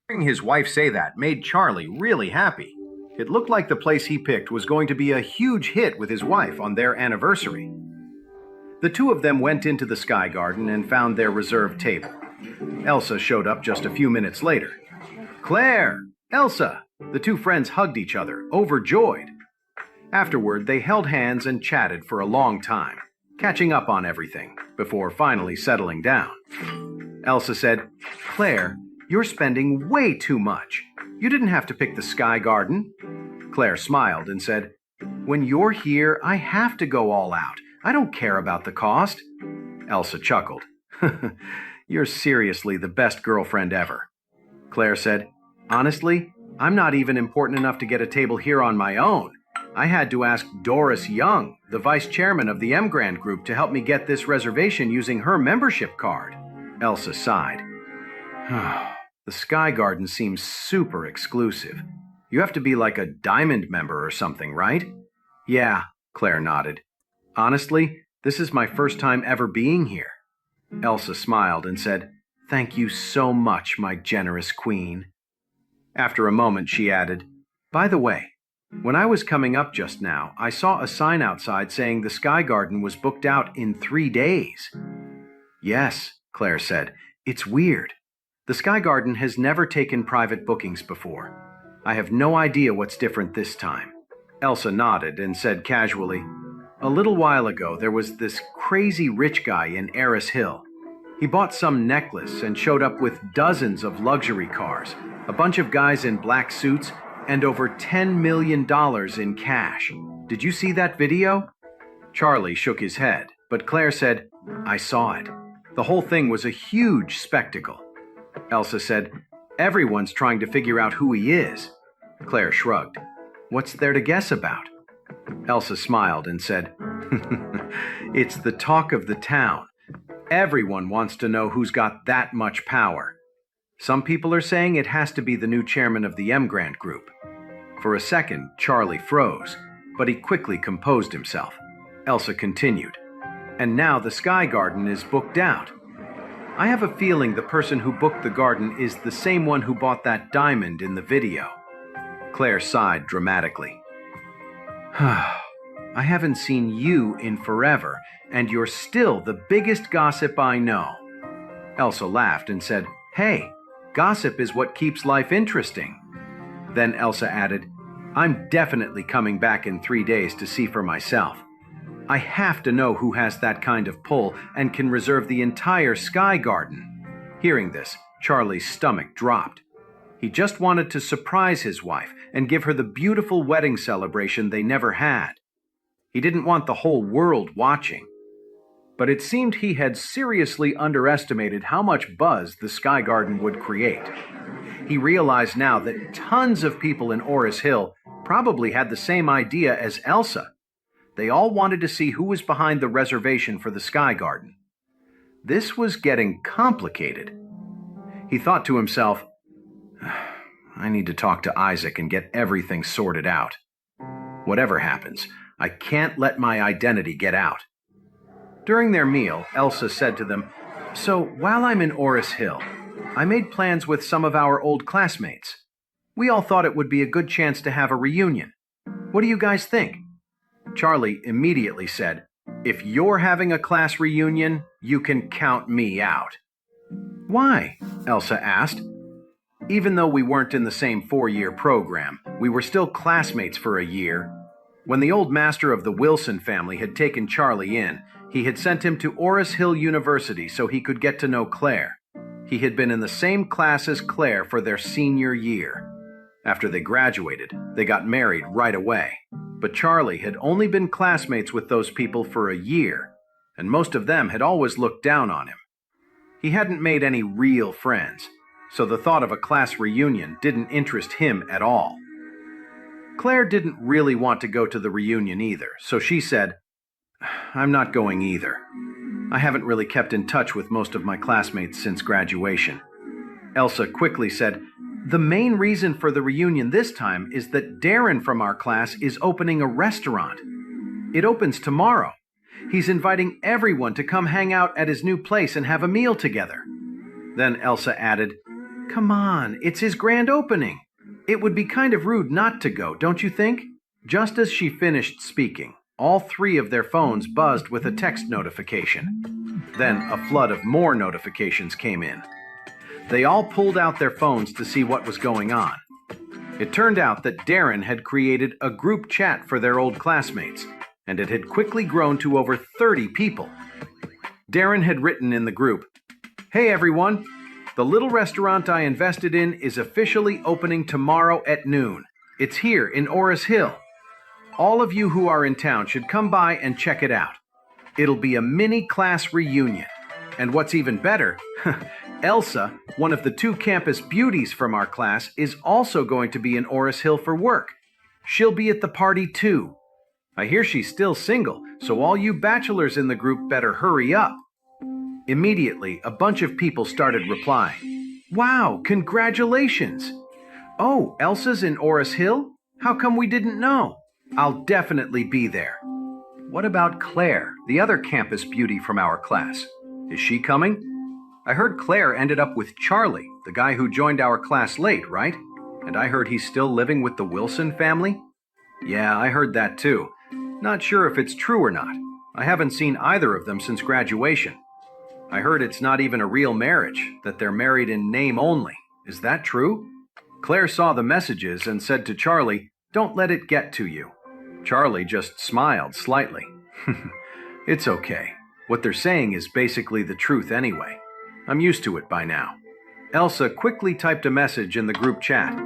Hearing his wife say that made Charlie really happy. It looked like the place he picked was going to be a huge hit with his wife on their anniversary. The two of them went into the Sky Garden and found their reserved table. Elsa showed up just a few minutes later. Claire! Elsa! The two friends hugged each other, overjoyed. Afterward, they held hands and chatted for a long time, catching up on everything, before finally settling down. Elsa said, Claire, you're spending way too much. You didn't have to pick the Sky Garden. Claire smiled and said, When you're here, I have to go all out. I don't care about the cost. Elsa chuckled. You're seriously the best girlfriend ever. Claire said, Honestly, I'm not even important enough to get a table here on my own. I had to ask Doris Young, the vice chairman of the Emgrand Group, to help me get this reservation using her membership card. Elsa sighed. The Sky Garden seems super exclusive. You have to be like a diamond member or something, right? Yeah, Claire nodded. Honestly, this is my first time ever being here. Elsa smiled and said, Thank you so much, my generous queen. After a moment, she added, By the way, when I was coming up just now, I saw a sign outside saying the Sky Garden was booked out in 3 days. Yes, Claire said, it's weird. The Sky Garden has never taken private bookings before. I have no idea what's different this time. Elsa nodded and said casually, A little while ago, there was this crazy rich guy in Eris Hill. He bought some necklace and showed up with dozens of luxury cars, a bunch of guys in black suits, and over $10 million in cash. Did you see that video? Charlie shook his head, but Claire said, I saw it. The whole thing was a huge spectacle. Elsa said, Everyone's trying to figure out who he is. Claire shrugged. What's there to guess about? Elsa smiled and said, It's the talk of the town. Everyone wants to know who's got that much power. Some people are saying it has to be the new chairman of the Emgrand Group. For a second, Charlie froze, but he quickly composed himself. Elsa continued, And now the Sky Garden is booked out. I have a feeling the person who booked the garden is the same one who bought that diamond in the video. Claire sighed dramatically. I haven't seen you in forever, and you're still the biggest gossip I know. Elsa laughed and said, Hey, gossip is what keeps life interesting. Then Elsa added, I'm definitely coming back in 3 days to see for myself. I have to know who has that kind of pull and can reserve the entire Sky Garden. Hearing this, Charlie's stomach dropped. He just wanted to surprise his wife and give her the beautiful wedding celebration they never had. He didn't want the whole world watching. But it seemed he had seriously underestimated how much buzz the Sky Garden would create. He realized now that tons of people in Eris Hill probably had the same idea as Elsa. They all wanted to see who was behind the reservation for the Sky Garden. This was getting complicated. He thought to himself, I need to talk to Isaac and get everything sorted out. Whatever happens, I can't let my identity get out. During their meal, Elsa said to them, So while I'm in Eris Hill, I made plans with some of our old classmates. We all thought it would be a good chance to have a reunion. What do you guys think? Charlie immediately said, If you're having a class reunion, you can count me out. Why? Elsa asked. Even though we weren't in the same 4-year program, we were still classmates for a year. When the old master of the Wilson family had taken Charlie in, he had sent him to Eris Hill University so he could get to know Claire. He had been in the same class as Claire for their senior year. After they graduated, they got married right away. But Charlie had only been classmates with those people for a year, and most of them had always looked down on him. He hadn't made any real friends, so the thought of a class reunion didn't interest him at all. Claire didn't really want to go to the reunion either, so she said, I'm not going either. I haven't really kept in touch with most of my classmates since graduation. Elsa quickly said, The main reason for the reunion this time is that Darren from our class is opening a restaurant. It opens tomorrow. He's inviting everyone to come hang out at his new place and have a meal together. Then Elsa added, Come on, it's his grand opening. It would be kind of rude not to go, don't you think? Just as she finished speaking, all three of their phones buzzed with a text notification. Then a flood of more notifications came in. They all pulled out their phones to see what was going on. It turned out that Darren had created a group chat for their old classmates, and it had quickly grown to over 30 people. Darren had written in the group, "Hey everyone, the little restaurant I invested in is officially opening tomorrow at noon. It's here in Oris Hill. All of you who are in town should come by and check it out. It'll be a mini class reunion. And what's even better, Elsa, one of the two campus beauties from our class, is also going to be in Oris Hill for work. She'll be at the party too. I hear she's still single, so all you bachelors in the group better hurry up." Immediately, a bunch of people started replying. "Wow, congratulations! Oh, Elsa's in Oris Hill? How come we didn't know? I'll definitely be there." "What about Claire, the other campus beauty from our class? Is she coming? I heard Claire ended up with Charlie, the guy who joined our class late, right? And I heard he's still living with the Wilson family." "Yeah, I heard that too. Not sure if it's true or not. I haven't seen either of them since graduation. I heard it's not even a real marriage, that they're married in name only. Is that true?" Claire saw the messages and said to Charlie, "Don't let it get to you." Charlie just smiled slightly. "It's okay. What they're saying is basically the truth anyway. I'm used to it by now." Elsa quickly typed a message in the group chat.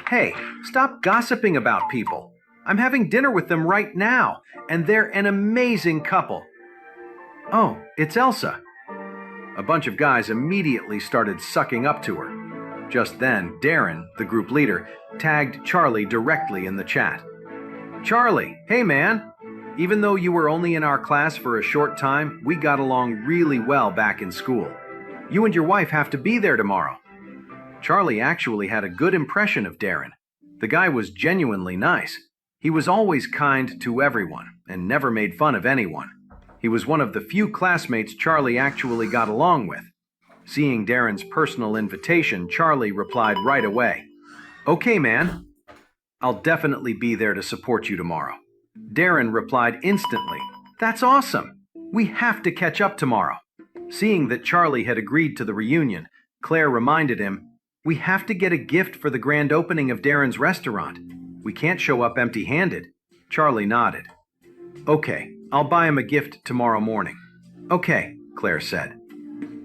"Hey, stop gossiping about people. I'm having dinner with them right now, and they're an amazing couple." "Oh, it's Elsa." A bunch of guys immediately started sucking up to her. Just then, Darren, the group leader, tagged Charlie directly in the chat. "Charlie, hey man. Even though you were only in our class for a short time, we got along really well back in school. You and your wife have to be there tomorrow." Charlie actually had a good impression of Darren. The guy was genuinely nice. He was always kind to everyone and never made fun of anyone. He was one of the few classmates Charlie actually got along with. Seeing Darren's personal invitation, Charlie replied right away, "Okay, man. I'll definitely be there to support you tomorrow." Darren replied instantly, "That's awesome. We have to catch up tomorrow." Seeing that Charlie had agreed to the reunion, Claire reminded him, "We have to get a gift for the grand opening of Darren's restaurant. We can't show up empty-handed." Charlie nodded. "Okay, I'll buy him a gift tomorrow morning." "Okay," Claire said.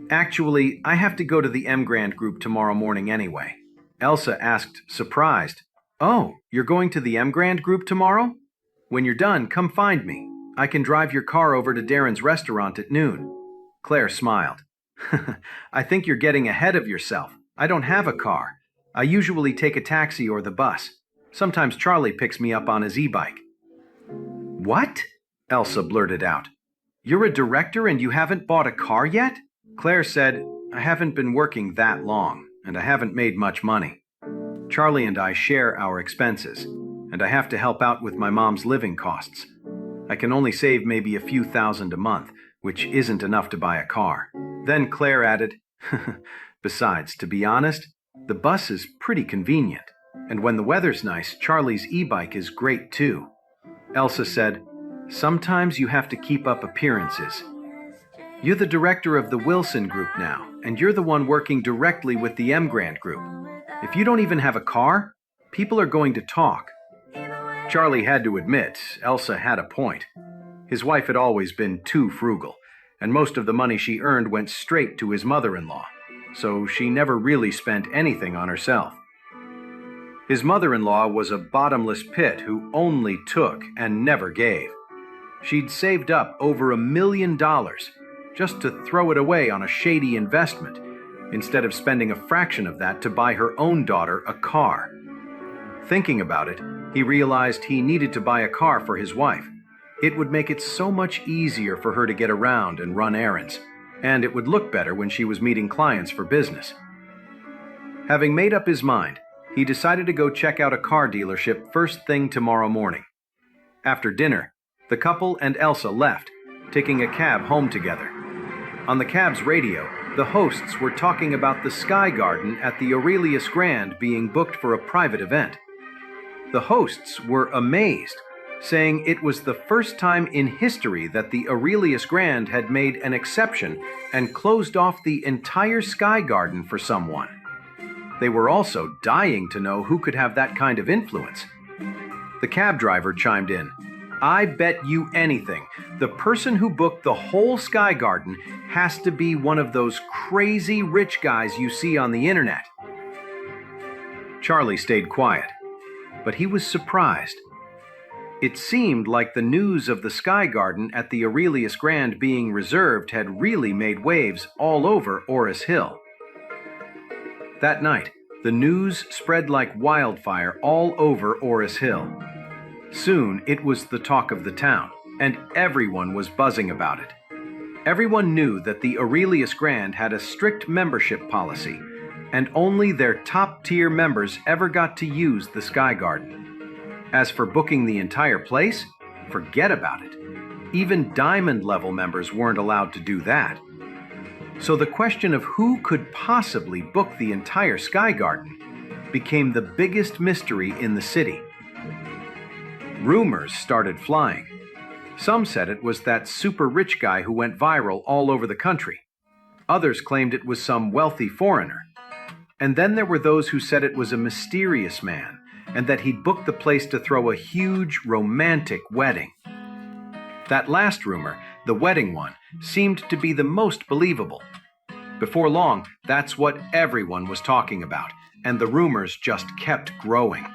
"Actually, I have to go to the M Grand group tomorrow morning anyway." Elsa asked, surprised, "Oh, you're going to the M Grand group tomorrow? When you're done, come find me. I can drive your car over to Darren's restaurant at noon." Claire smiled. "I think you're getting ahead of yourself. I don't have a car. I usually take a taxi or the bus. Sometimes Charlie picks me up on his e-bike." "What?" Elsa blurted out. "You're a director and you haven't bought a car yet?" Claire said, "I haven't been working that long, and I haven't made much money. Charlie and I share our expenses, and I have to help out with my mom's living costs. I can only save maybe a few thousand a month, which isn't enough to buy a car." Then Claire added, "Besides, to be honest, the bus is pretty convenient, and when the weather's nice, Charlie's e-bike is great too." Elsa said, "Sometimes you have to keep up appearances. You're the director of the Wilson group now, and you're the one working directly with the M Grant group. If you don't even have a car, people are going to talk." Charlie had to admit Elsa had a point. His wife had always been too frugal, and most of the money she earned went straight to his mother-in-law, so she never really spent anything on herself. His mother-in-law was a bottomless pit who only took and never gave. She'd saved up over $1 million just to throw it away on a shady investment, instead of spending a fraction of that to buy her own daughter a car. Thinking about it, he realized he needed to buy a car for his wife. It would make it so much easier for her to get around and run errands, and it would look better when she was meeting clients for business. Having made up his mind, he decided to go check out a car dealership first thing tomorrow morning. After dinner, the couple and Elsa left, taking a cab home together. On the cab's radio, the hosts were talking about the Sky Garden at the Aurelius Grand being booked for a private event. The hosts were amazed, saying it was the first time in history that the Aurelius Grand had made an exception and closed off the entire Sky Garden for someone. They were also dying to know who could have that kind of influence. The cab driver chimed in. "I bet you anything, the person who booked the whole Sky Garden has to be one of those crazy rich guys you see on the internet." Charlie stayed quiet, but he was surprised. It seemed like the news of the Sky Garden at the Aurelius Grand being reserved had really made waves all over Oris Hill. That night, the news spread like wildfire all over Oris Hill. Soon, it was the talk of the town, and everyone was buzzing about it. Everyone knew that the Aurelius Grand had a strict membership policy, and only their top-tier members ever got to use the Sky Garden. As for booking the entire place, forget about it. Even diamond-level members weren't allowed to do that. So the question of who could possibly book the entire Sky Garden became the biggest mystery in the city. Rumors started flying. Some said it was that super rich guy who went viral all over the country. Others claimed it was some wealthy foreigner. And then there were those who said it was a mysterious man and that he'd booked the place to throw a huge romantic wedding. That last rumor, the wedding one, seemed to be the most believable. Before long, that's what everyone was talking about, and the rumors just kept growing.